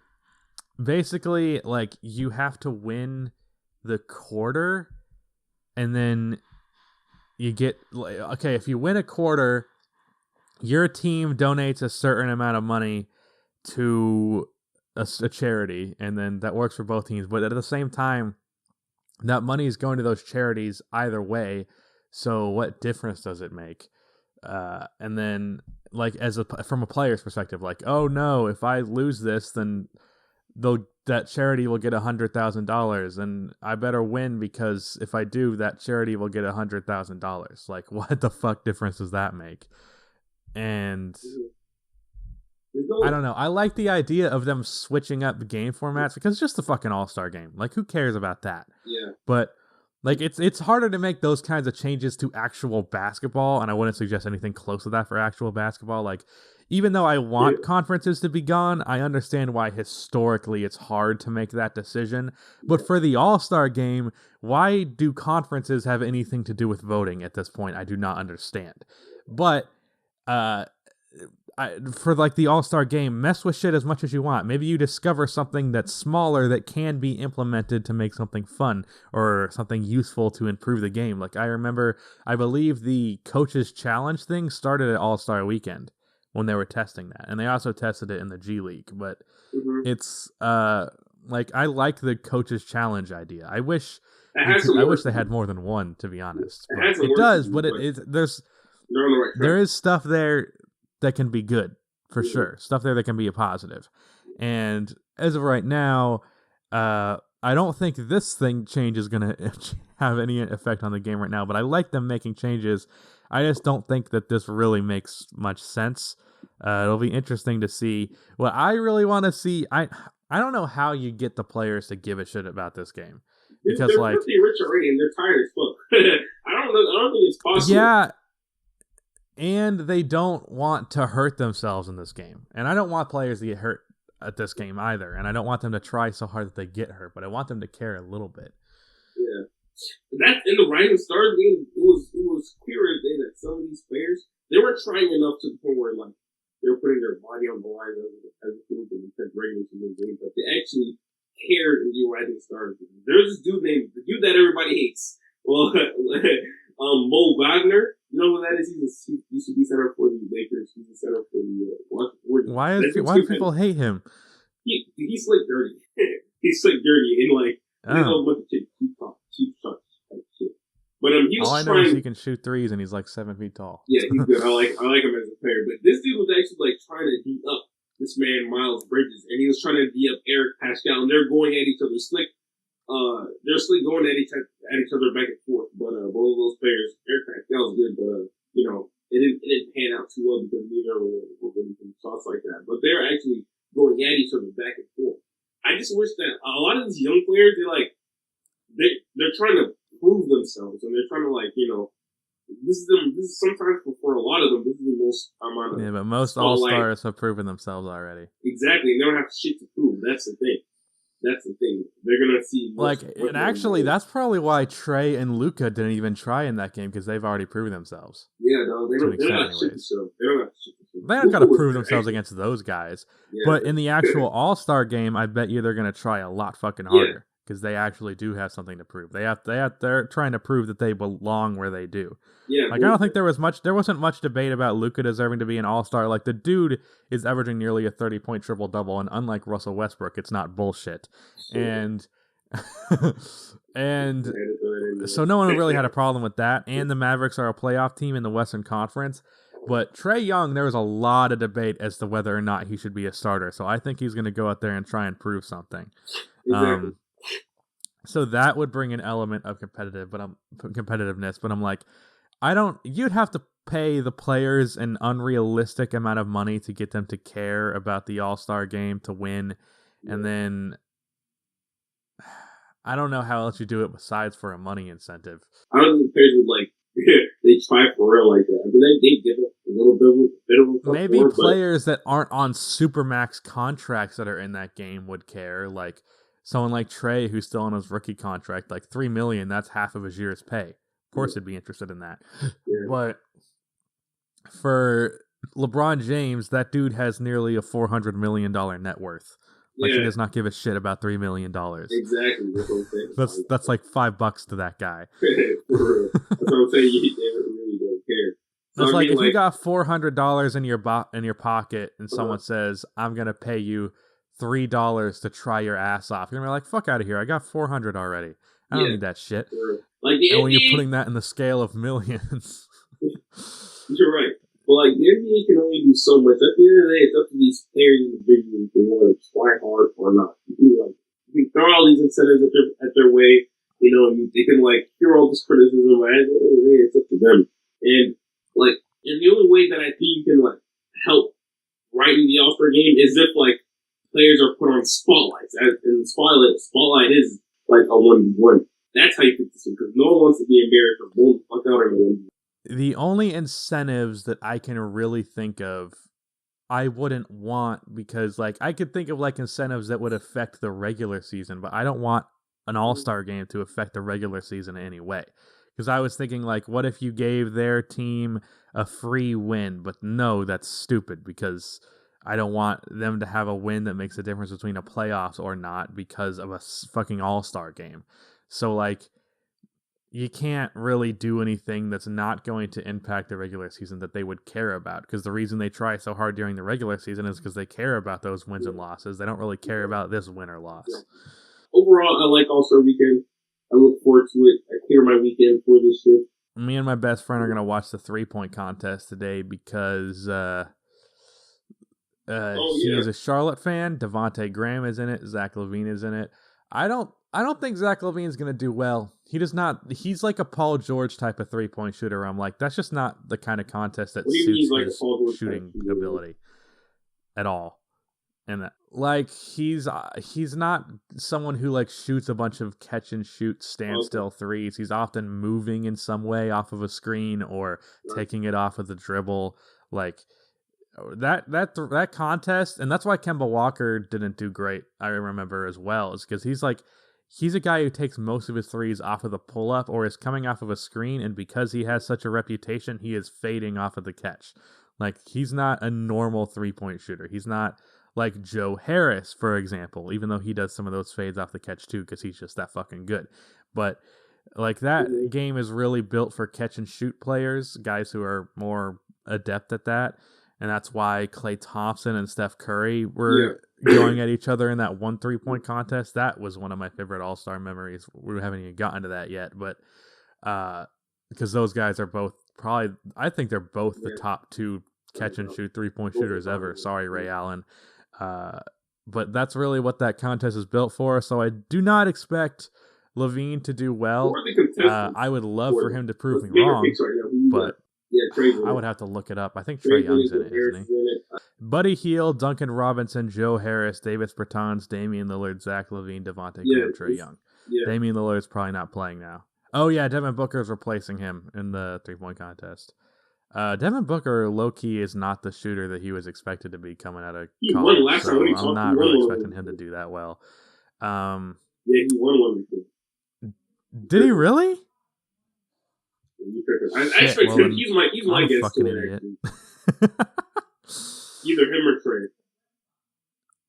basically, you have to win the quarter, and then you get... Okay, if you win a quarter, your team donates a certain amount of money to... a charity, and then that works for both teams, but at the same time that money is going to those charities either way, so what difference does it make? And then from a player's perspective, oh no, if I lose this, then that charity will get $100,000, and I better win because if I do, that charity will get $100,000. What the fuck difference does that make? And I don't know. I like the idea of them switching up the game formats because it's just the fucking All-Star game. Who cares about that? Yeah. But it's harder to make those kinds of changes to actual basketball, and I wouldn't suggest anything close to that for actual basketball. Even though I want conferences to be gone, I understand why historically it's hard to make that decision. But for the All-Star game, why do conferences have anything to do with voting at this point? I do not understand. But for the All-Star game, mess with shit as much as you want. Maybe you discover something that's smaller that can be implemented to make something fun or something useful to improve the game. I believe the coaches challenge thing started at All-Star Weekend when they were testing that, and they also tested it in the G League. But it's I like the coaches challenge idea. I wish they had more than one, to be honest. It does, but there is stuff there that can be good, for sure. Stuff there that can be a positive. And as of right now, I don't think this change is going to have any effect on the game right now, but I like them making changes. I just don't think that this really makes much sense. It'll be interesting to see. What I really want to see, I don't know how you get the players to give a shit about this game. Because they're pretty rich already and they're tired as fuck. I don't think it's possible. Yeah. And they don't want to hurt themselves in this game. And I don't want players to get hurt at this game either. And I don't want them to try so hard that they get hurt, but I want them to care a little bit. Yeah. That in the Rising Stars game, it was clear as day that some of these players, they were trying enough to the point where like they were putting their body on the line as a field to defend regular season games, but they actually cared in the Rising Stars game. There's this dude named the dude that everybody hates. Well, Mo Wagner. You know who that is? He used to be center for the Lakers. He's the center for the Washington. Why do people hate him? He's like dirty. He's like dirty and like a bunch of cheap shots type shit. But he was all I know is he can shoot threes and he's like 7 feet tall. Yeah, he's good. I like him as a player. But this dude was actually like trying to beat up this man Miles Bridges, and he was trying to beat up Eric Pascal, and they're going at each other slick. They're slick going at each other back and forth. But both of those players, Eric Pascal was good, but you know, it didn't pan out too well because neither were getting some shots like that. But they're actually going at each other back and forth. I just wish that a lot of these young players, they're trying to prove themselves, and they're trying to this is sometimes for a lot of them, this is the most amount of. Yeah, but most All-Stars have proven themselves already. Exactly, and they don't have shit to prove. That's the thing. They're gonna see. And actually, that's probably why Trae and Luka didn't even try in that game because they've already proven themselves. Yeah, no, they don't have shit to show. They don't have shit to show. They don't got to prove themselves against those guys. Yeah, but in the actual All-Star game, I bet you they're gonna try a lot fucking harder because they actually do have something to prove. They're trying to prove that they belong where they do. Yeah, I don't think there wasn't much debate about Luka deserving to be an All-Star. Like, the dude is averaging nearly a 30-point triple-double, and unlike Russell Westbrook, it's not bullshit. And so no one really had a problem with that. And the Mavericks are a playoff team in the Western Conference. But Trae Young, there was a lot of debate as to whether or not he should be a starter. So I think he's going to go out there and try and prove something. Exactly. So that would bring an element of competitiveness, but I'm like, you'd have to pay the players an unrealistic amount of money to get them to care about the All-Star game to win. And then I don't know how else you do it besides for a money incentive. I don't think the players would they try for real like that. I mean, they give it a little bit of a maybe players that aren't on Supermax contracts that are in that game would care. Like someone like Trae, who's still on his rookie contract, like $3 million, that's half of his year's pay. Of course, he'd be interested in that. Yeah. But for LeBron James, that dude has nearly a $400 million net worth. Like, he does not give a shit about $3 million. Exactly. That's what I'm saying. That's like $5 to that guy. For real. That's what I'm saying. They really don't care. So it's like, if you got $400 in your pocket and someone says, I'm going to pay you $3 to try your ass off, you're going to be like, fuck out of here. I got $400 already. I don't need that shit. Like when you're putting that in the scale of millions. You're right. But like the NBA can only do so much. At the end of the day, it's up to these players individually if they want to try hard or not. You can throw all these incentives at their way, and they can hear all this criticism, but at the end of the day, it's up to them. And the only way that I think you can help right in the All-Star game is if players are put on spotlights. And the spotlight is a 1v1. That's how you fix this, because no one wants to be embarrassed or blown the fuck out in a 1v1. The only incentives that I can really think of, I wouldn't want, because I could think of incentives that would affect the regular season, but I don't want an All-Star game to affect the regular season in any way. Because I was thinking, what if you gave their team a free win? But no, that's stupid, because I don't want them to have a win that makes a difference between a playoffs or not because of a fucking All-Star game. So, you can't really do anything that's not going to impact the regular season that they would care about, because the reason they try so hard during the regular season is because they care about those wins and losses. They don't really care about this win or loss. Overall, I like All-Star Weekend. I look forward to it. I clear my weekend for this shit. Me and my best friend are going to watch the 3-Point Contest today because he is a Charlotte fan. Devontae Graham is in it. Zach LaVine is in it. I don't think Zach LaVine is going to do well. He does not. He's like a Paul George type of 3-point shooter. I'm like, that's just not the kind of contest that suits his shooting ability at all. And like he's not someone who like shoots a bunch of catch and shoot standstill threes. He's often moving in some way off of a screen or taking it off of the dribble. Like that contest, and that's why Kemba Walker didn't do great. I remember as well, is because he's a guy who takes most of his threes off of the pull up or is coming off of a screen, and because he has such a reputation, he is fading off of the catch. Like he's not a normal 3-point shooter. He's not like Joe Harris, for example, even though he does some of those fades off the catch too, because he's just that fucking good. But like that game is really built for catch and shoot players, guys who are more adept at that. And that's why Klay Thompson and Steph Curry were going at each other in that 1 3-point contest. That was one of my favorite All-Star memories. We haven't even gotten to that yet, but because those guys are both probably, I think they're both the top 2 catch and shoot 3-point shooters ever. Sorry, Ray Allen. But that's really what that contest is built for. So I do not expect Levine to do well. I would love for him to prove me wrong, but I would have to look it up. I think Trae Young's in it, isn't he? Buddy Hield, Duncan Robinson, Joe Harris, Davis Bertans, Damian Lillard, Zach LaVine, Devontae Graham, Trae Young. Damian Lillard's probably not playing now. Oh yeah, Devin Booker's replacing him in the 3-point contest. Devin Booker, low-key, is not the shooter that he was expected to be coming out of college, so I'm not really expecting him to do that well. He won one before. Did he really? I expect him. He's my guess. Fucking idiot. Either him or Trae.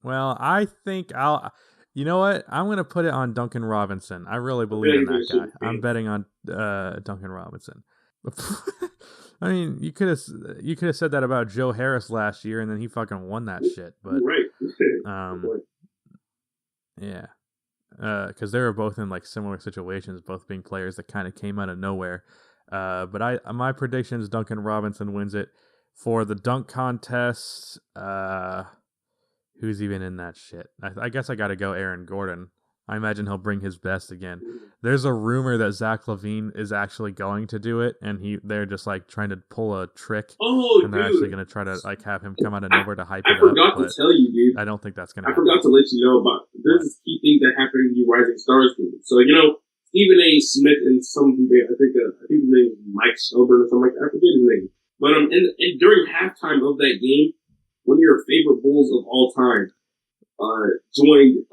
Well, I think you know what? I'm going to put it on Duncan Robinson. I really believe in that guy. I'm betting on Duncan Robinson. I mean, you could have said that about Joe Harris last year, and then he fucking won that shit. But yeah, because they were both in like similar situations, both being players that kind of came out of nowhere. But my prediction is Duncan Robinson wins it. For the dunk contest, who's even in that shit? I guess I got to go Aaron Gordon. I imagine he'll bring his best again. There's a rumor that Zach LaVine is actually going to do it, and they're just like trying to pull a trick. And they're actually going to try to like have him come out of nowhere to hype it up. I forgot to tell you, dude. I don't think that's going to happen. I forgot to let you know about there's this key thing that happened in the Rising Stars game. So Stephen A. Smith and some dude, I think his name is Mike Shelburne or something like that. I forget his name. But and during halftime of that game, one of your favorite Bulls of all time joined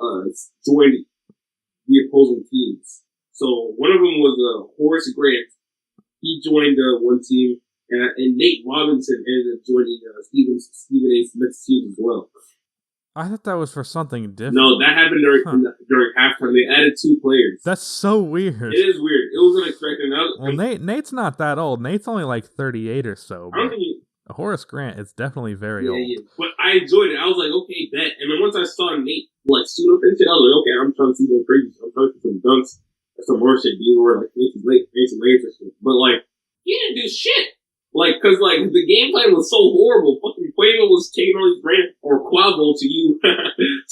the opposing teams. So one of them was Horace Grant. He joined one team, and Nate Robinson ended up joining Stephen A. Smith's team as well. I thought that was for something different. No, that happened during halftime. They added 2 players. That's so weird. It is weird. It was unexpected. Nate's not that old. Nate's only like 38 or so. I don't think Horace Grant is definitely very old. Yeah. But I enjoyed it. I was like, okay, bet. And then once I saw Nate like suit up and shit, I was like, okay, I'm trying to see some crazy. I'm trying to see some dunks or some more shit. You were like fancy legs or shit. But like, he didn't do shit. Like, cause like the game plan was so horrible. Fucking Quavo was taking all these Quavo to you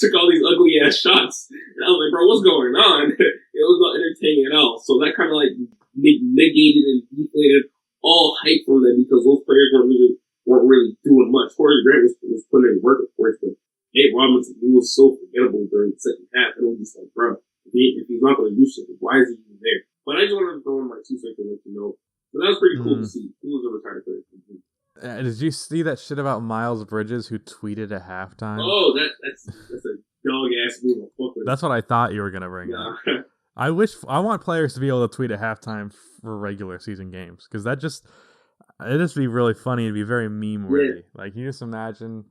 took all these ugly ass shots. And I was like, bro, what's going on? It was not entertaining at all. So that kind of like negated and deflated all hype from them because those players weren't really doing much. Horace Grant was putting in work, of course, but Nate Robinson, he was so forgettable during the second half. And I was just like, bro, if he's not going to do shit, why is he even there? But I just wanted to throw in my 2 seconds to let you know. But that was pretty cool to see. He was a retired player. Did you see that shit about Miles Bridges who tweeted at halftime? Oh, that's a dog ass move. That's what I thought you were gonna bring up. I want players to be able to tweet at halftime for regular season games because it'd just be really funny. It'd be very meme worthy. Yeah. Like you just imagine,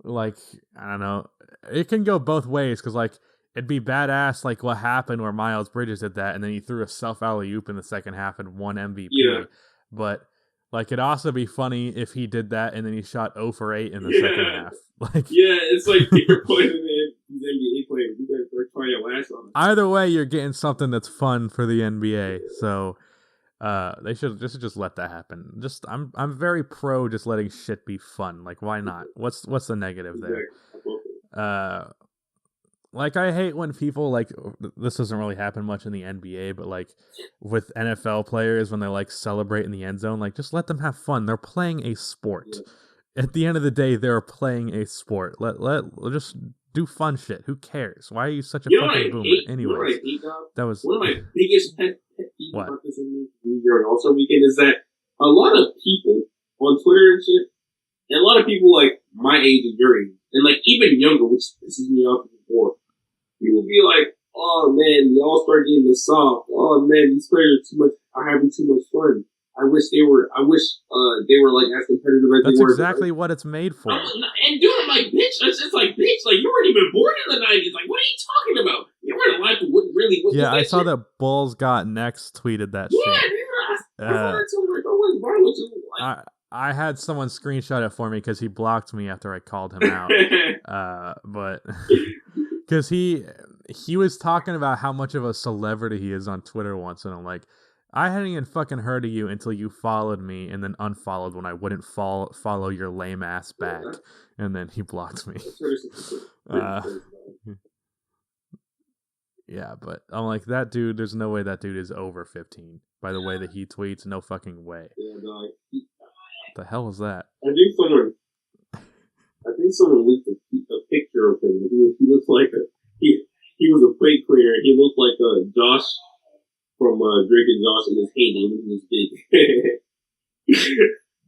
like I don't know, it can go both ways because like it'd be badass like what happened where Miles Bridges did that and then he threw a self alley-oop in the second half and won MVP. Yeah. But like it'd also be funny if he did that and then he shot 0 for 8 in the second half. Like it's like you're playing these NBA players. You guys are trying your last on it. Either way, you're getting something that's fun for the NBA. So they should just let that happen. I'm very pro just letting shit be fun. Like why not? What's the negative there? Like I hate when people like this doesn't really happen much in the NBA, but like with NFL players when they like celebrate in the end zone, like just let them have fun. They're playing a sport. at the end of the day, they're playing a sport. Let just do fun shit. Who cares? Why are you such a fucking boomer? Anyways, that was one of my biggest pet peeves about this during All-Star Weekend is that a lot of people on Twitter and shit, and a lot of people like my age and your age, and like even younger, which pisses me off before, people be like, "Oh man, the All-Star Game is soft. Oh man, these players are having too much fun. I wish they were like as competitive as they were." That's exactly what it's made for. And dude, I'm like, bitch, it's like, bitch, like you weren't even born in the 90s. Like, what are you talking about? You weren't alive to what really. What yeah, I saw shit? that Bulls Got Next tweeted that shit. I had someone screenshot it for me because he blocked me after I called him out. But because he was talking about how much of a celebrity he is on Twitter once, and I'm like, I hadn't even fucking heard of you until you followed me and then unfollowed when I wouldn't follow your lame ass back, and then he blocked me. Yeah, but I'm like, that dude, there's no way that dude is over 15 by the way that he tweets. No fucking way. Yeah, no, what the hell is that? I think someone leaked a picture of him. He looks like he was a plate cleaner. He looked like Josh from Drake and Josh in his heyday when he was big.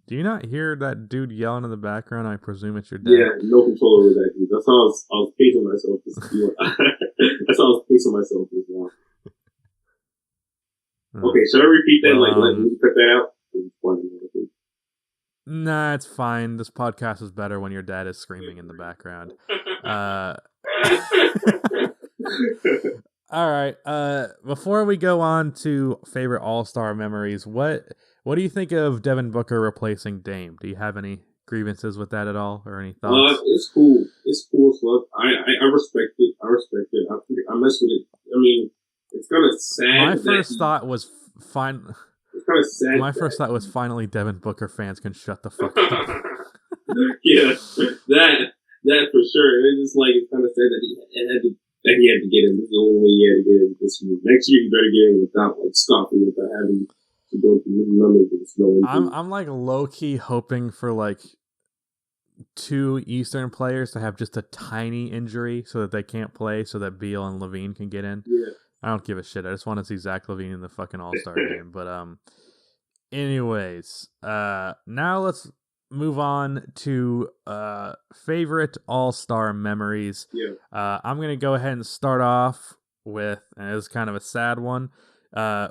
Do you not hear that dude yelling in the background? I presume it's your dad. Yeah, no control over that dude. That's how I was pacing myself. That's how I was pacing myself just now. Okay, should I repeat that? Let me cut that out. Nah, it's fine. This podcast is better when your dad is screaming in the background. All right. Before we go on to favorite All-Star memories, what do you think of Devin Booker replacing Dame? Do you have any grievances with that at all, or any thoughts? It's cool. It's cool as fuck. I respect it. I mess with it. I mean, it's kind of sad. My first thought was fine. It's kind of sad. My first thought was finally Devin Booker fans can shut the fuck up. Yeah, that for sure. And it's just like it's kind of sad that he had to get him. This is the only way he had to get him this year. Next year, he better get him without like stopping, without having to go through none of this. I'm like low key hoping for like 2 Eastern players to have just a tiny injury so that they can't play, so that Beal and Levine can get in. Yeah. I don't give a shit. I just want to see Zach LaVine in the fucking All-Star game. But anyways, now let's move on to favorite All-Star memories. Yeah. I'm gonna go ahead and start off with, and it's kind of a sad one.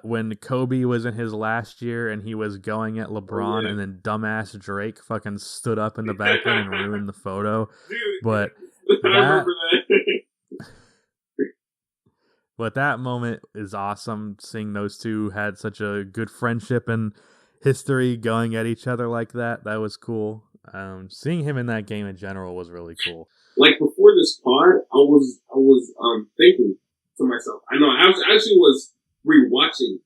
When Kobe was in his last year and he was going at LeBron, and then dumbass Drake fucking stood up in the background and ruined the photo. Dude, but I remember that. But that moment is awesome. Seeing those two had such a good friendship and history going at each other like that. That was cool. Seeing him in that game in general was really cool. Like before this pod, I was thinking to myself. I know I actually was rewatching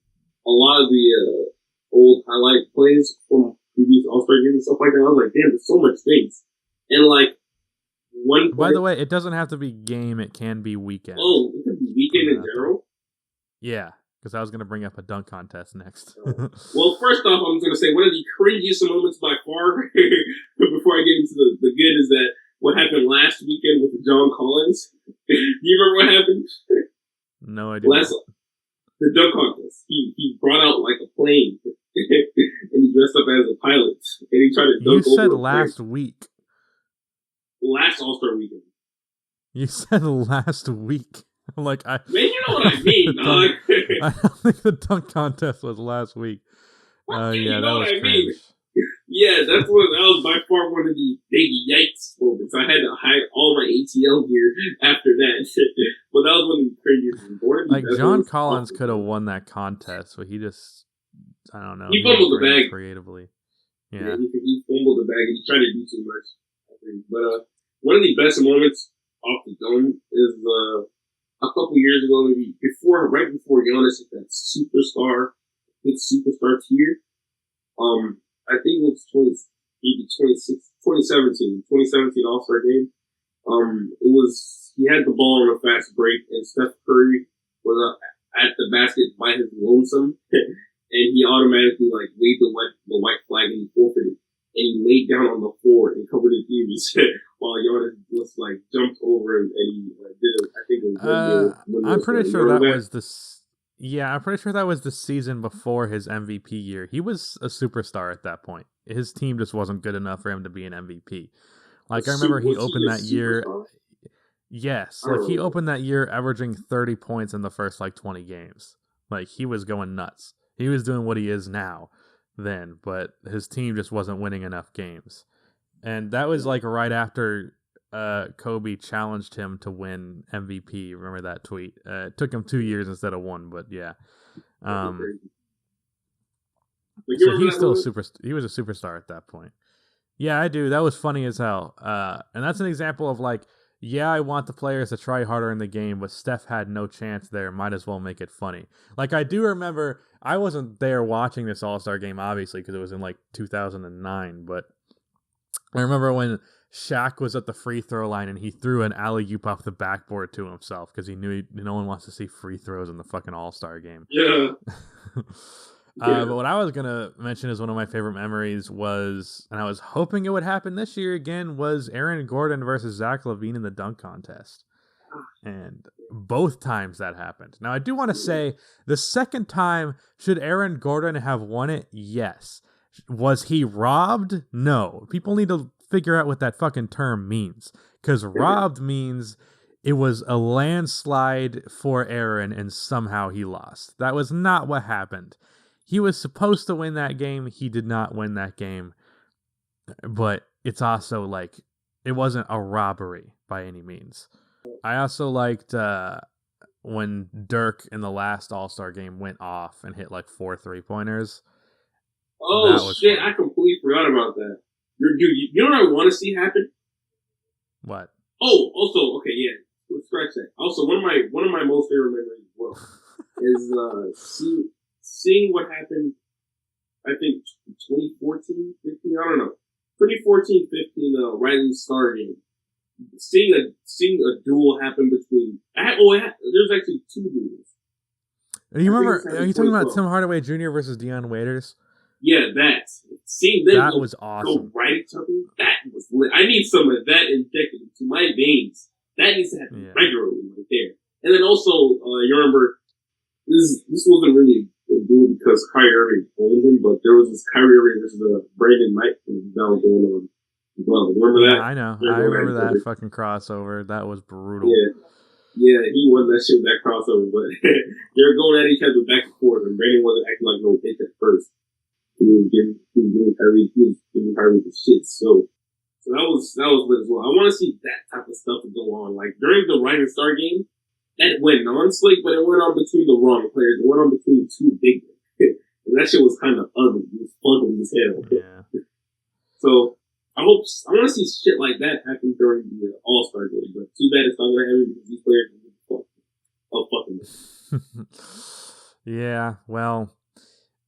a lot of the old highlight plays from previous All-Star games and stuff like that. I was like, damn, there's so much things. And like one. By the way, it doesn't have to be game; it can be weekend. Oh, it could be weekend in general. Yeah, because I was going to bring up a dunk contest next. Well, first off, I'm going to say one of the cringiest moments by far, before I get into the good, is that what happened last weekend with John Collins. Do you remember what happened? No idea. The dunk contest. He brought out like a plane, and he dressed up as a pilot, and he tried to dunk over. You said last week. Last All-Star weekend. You said last week. Like man, you know what I mean, dog. I don't think the dunk contest was last week. Yeah, that was cringe. Yeah, that was by far one of the big yikes moments. I had to hide all my ATL gear after that. But that was one of the craziest. Like John Collins could have won that contest, but he just, I don't know. He fumbled the bag creatively. Yeah, he fumbled the bag and he tried to do too much. I think. But one of the best moments off the dome is a couple years ago, maybe right before Giannis hit that superstar tier. I think it was 2017 All-Star game. He had the ball on a fast break, and Steph Curry was at the basket by his lonesome, and he automatically like waved the white flag and he forfeited. And he laid down on the floor and covered his ears while Giannis just like jumped over him and he did I think it was I'm pretty sure that was the. Yeah, I'm pretty sure that was the season before his MVP year. He was a superstar at that point. His team just wasn't good enough for him to be an MVP. Like, I remember he opened that year. Yes, like he opened that year averaging 30 points in the first like 20 games. Like, he was going nuts. He was doing what he is now then, but his team just wasn't winning enough games. And that was like right after Kobe challenged him to win MVP. Remember that tweet? It took him 2 years instead of 1, but yeah. So he's still he was a superstar at that point. Yeah, I do. That was funny as hell. And that's an example of like, yeah, I want the players to try harder in the game, but Steph had no chance there. Might as well make it funny. Like, I do remember, I wasn't there watching this All-Star game, obviously, because it was in like 2009, but I remember when Shaq was at the free throw line and he threw an alley-oop off the backboard to himself because he knew no one wants to see free throws in the fucking All-Star game. Yeah. But what I was going to mention is one of my favorite memories was, and I was hoping it would happen this year again, was Aaron Gordon versus Zach LaVine in the dunk contest. And both times that happened. Now, I do want to say the second time, should Aaron Gordon have won it? Yes. Was he robbed? No. People need to figure out what that fucking term means. Because robbed means it was a landslide for Aaron and somehow he lost. That was not what happened. He was supposed to win that game. He did not win that game. But it's also like, it wasn't a robbery by any means. I also liked when Dirk in the last All-Star game went off and hit like 4 3-pointers. Oh shit! Fun. I completely forgot about that. Dude, you know what I want to see happen? What? Oh, also, okay, yeah. Let's scratch that. Also, one of my most favorite memories as well is seeing what happened. I think 2014, 15. I don't know. 2014, 15. Rising Star game. Seeing a duel happen between. There's actually 2 duels. Are you talking about Tim Hardaway Jr. versus Deion Waiters? Yeah, seeing them was awesome. Go right each other, that was lit. I need some of that injected into my veins. That needs to happen regularly right there. And then also, you remember, this wasn't really a duel because Kyrie Irving owned him, but there was this Kyrie Irving versus Brandon Knight that was going on. Well, remember that? I know. I remember that fucking crossover. That was brutal. Yeah, he won that shit with that crossover, but they were going at each other back and forth, and Brandon wasn't acting like no bitch at first. He was giving Kyrie the shit. So that was lit as well. I want to see that type of stuff to go on. Like during the Rising Star game, that went on slick, but it went on between the wrong players. It went on between 2 big ones. And that shit was kind of ugly. It was ugly as hell. Yeah. So I want to see shit like that happen during the All-Star game. But too bad it's not going to happen because these players are fucking Yeah, well,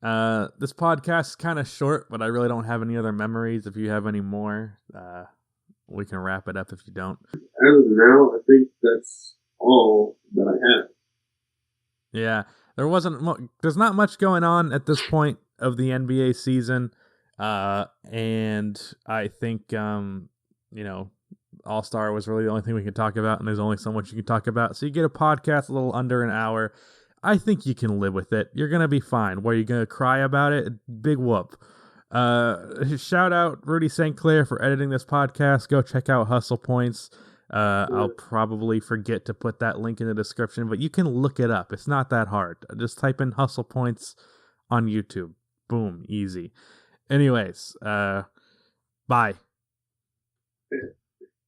this podcast is kind of short, but I really don't have any other memories. If you have any more, we can wrap it up if you don't. As of now, I think that's all that I have. Yeah, there's not much going on at this point of the NBA season. And I think, All-Star was really the only thing we could talk about, and there's only so much you can talk about. So you get a podcast a little under an hour. I think you can live with it. You're going to be fine. Were you going to cry about it? Big whoop. Shout out Rudy St. Clair for editing this podcast. Go check out Hustle Points. I'll probably forget to put that link in the description, but you can look it up. It's not that hard. Just type in Hustle Points on YouTube. Boom. Easy. Anyways, bye.